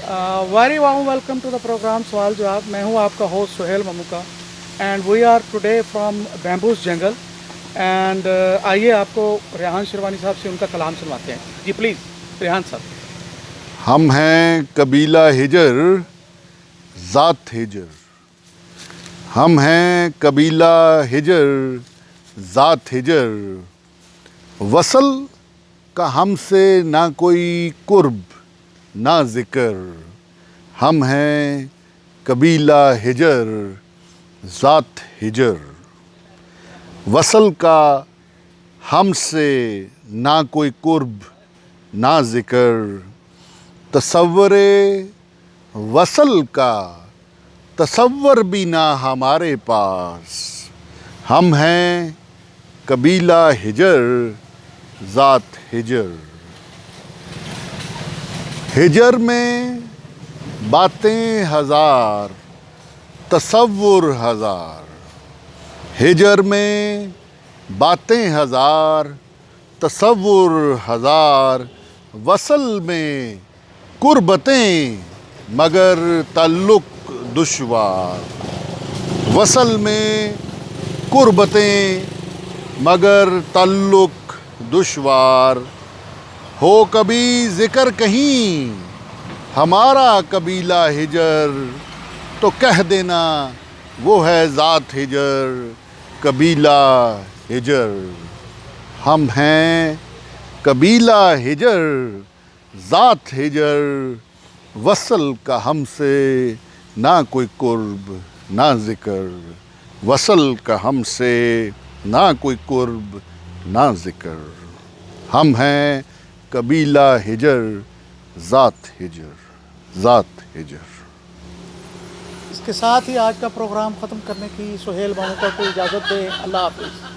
Very warm welcome to the programme सवाल जवाब। मैं हूं आपका host Suhel Mamuka and we are today from bamboos jungle and आइए आपको रेहान शिरवानी साहब से उनका कलाम सुनवाते हैं। जी प्लीज़ रेहान साहब। हम हैं कबीला हिजर ज़ात हिजर। हम हैं कबीला हिजर ज़ात हिजर। वसल का हमसे ना कोई कुर्ब ना ज़िक्र। हम हैं कबीला हिजर ज़ात हिजर। वसल का हमसे ना कोई कुर्ब ना ज़िक्र। तसव्वुरे वसल का तसव्वुर भी ना हमारे पास। हम हैं कबीला हिजर ज़ात हिजर। हिजर में बातें हज़ार तसव्वुर हज़ार। हिजर में बातें हज़ार तसव्वुर हज़ार। वसल में कुर्बतें मगर ताल्लुक़ दुश्वार। वसल में कुर्बतें मगर ताल्लुक़ दुश्वार। हो कभी ज़िक्र कहीं हमारा कबीला हिजर तो कह देना वो है ज़ात हिजर कबीला हिजर। हम हैं कबीला हिजर ज़ात हिजर। वसल का हमसे ना कोई कुर्ब ना ज़िक्र। वसल का हमसे ना कोई कुर्ब ना ज़िक्र। हम हैं कबीला हिजर ज़ात हिजर ज़ात हिजर। इसके साथ ही आज का प्रोग्राम ख़त्म करने की सुहेल ममुका को इजाज़त दें। अल्लाह हाफिज़।